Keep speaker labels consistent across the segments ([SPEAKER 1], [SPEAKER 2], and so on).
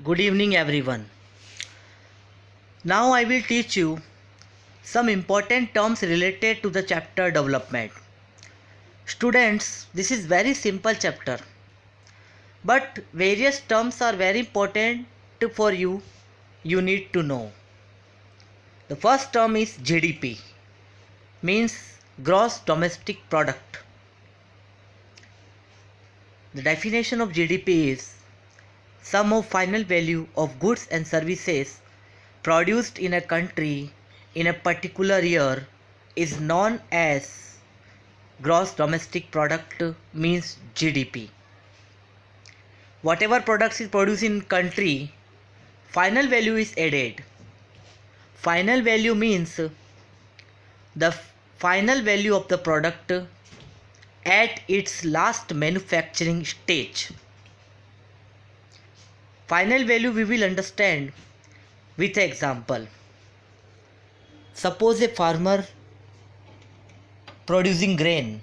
[SPEAKER 1] Good evening, everyone. Now I will teach you some important terms related to the chapter development. Students, this is very simple chapter, but various terms are very important for you. You need to know. The first term is GDP, means gross domestic product. The definition of GDP is sum of final value of goods and services produced in a country in a particular year is known as gross domestic product, means GDP. Whatever products is produced in country, final value is added. Final value means the final value of the product at its last manufacturing stage. Final value we will understand with an example. Suppose a farmer producing grain,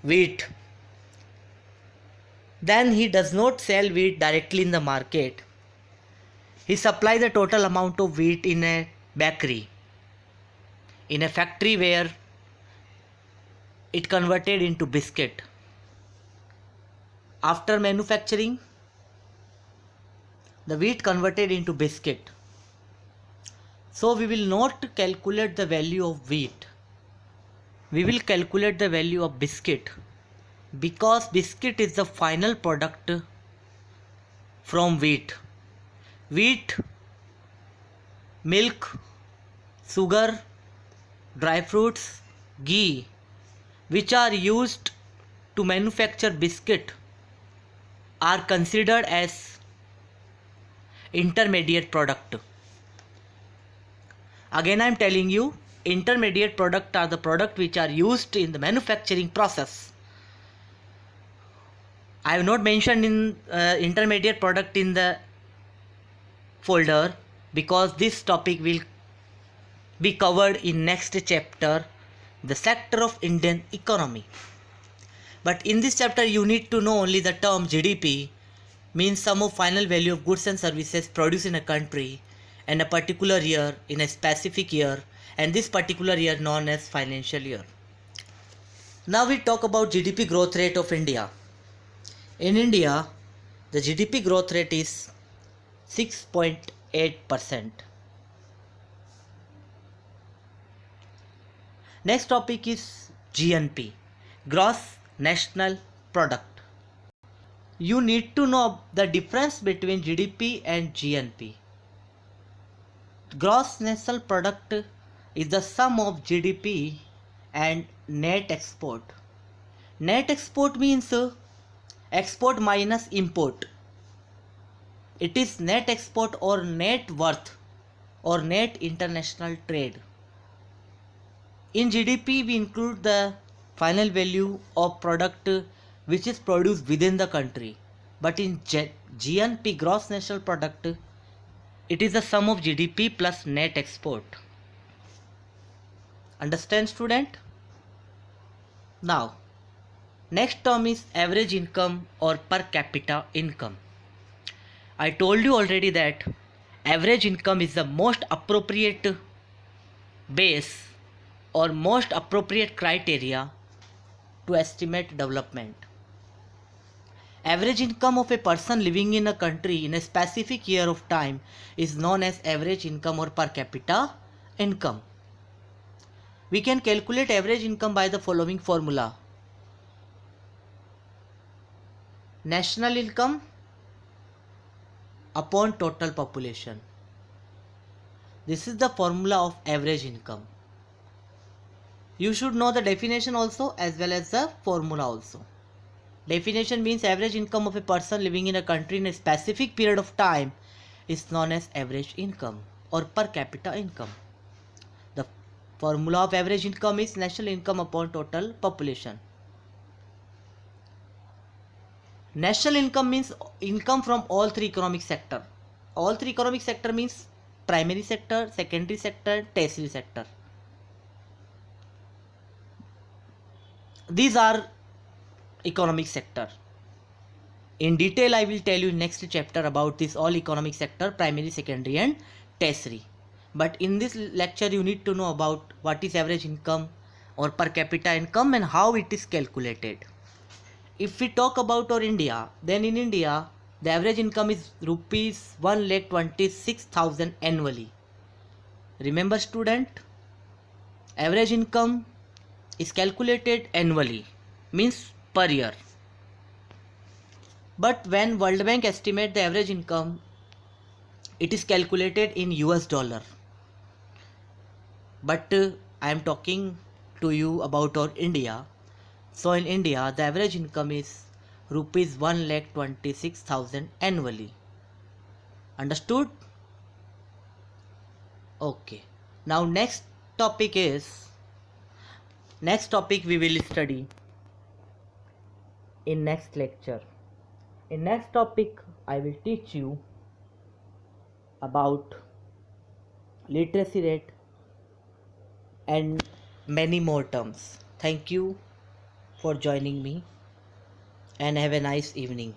[SPEAKER 1] wheat, then he does not sell wheat directly in the market. He supplies the total amount of wheat in a bakery, in a factory where it converted into biscuit. After manufacturing, the wheat converted into biscuit. So we will not calculate the value of wheat. We will calculate the value of biscuit, because biscuit is the final product from wheat. Wheat, milk, sugar, dry fruits, ghee, which are used to manufacture biscuit, are considered as intermediate product. Again I am telling you, intermediate product are the product which are used in the manufacturing process. I have not mentioned in intermediate product in the folder, because this topic will be covered in next chapter, the sector of Indian economy. But in this chapter you need to know only the term GDP, means sum of final value of goods and services produced in a country in a particular year, in a specific year, and this particular year known as financial year. Now we talk about GDP growth rate of India. In India, the GDP growth rate is 6.8%. Next topic is GNP, gross national product. You need to know the difference between GDP and GNP. Gross national product is the sum of GDP and net export. Net export means export minus import. It is net export or net worth or net international trade. In GDP we include the final value of product which is produced within the country. But in GNP, gross national product, it is the sum of GDP plus net export. Understand, student? Now, next term is average income or per capita income. I told you already that average income is the most appropriate base or most appropriate criteria to estimate development. Average income of a person living in a country in a specific year of time is known as average income or per capita income. We can calculate average income by the following formula. National income upon total population. This is the formula of average income. You should know the definition also as well as the formula also. Definition means average income of a person living in a country in a specific period of time is known as average income or per capita income. The formula of average income is national income upon total population. National income means income from all three economic sector. All three economic sector means primary sector, secondary sector, tertiary sector. These are economic sector. In detail, I will tell you next chapter about this all economic sector, primary, secondary and tertiary. But in this lecture, you need to know about what is average income or per capita income and how it is calculated. If we talk about our India, then in India, the average income is rupees 1,26,000 annually. Remember student, average income is calculated annually, means per year. But when World Bank estimate the average income, it is calculated in US dollar. But I am talking to you about our India. So in India, the average income is rupees 1,26,000 annually. Understood? Okay. Now next topic we will study in next lecture. In next topic, I will teach you about literacy rate and many more terms. Thank you for joining me and have a nice evening.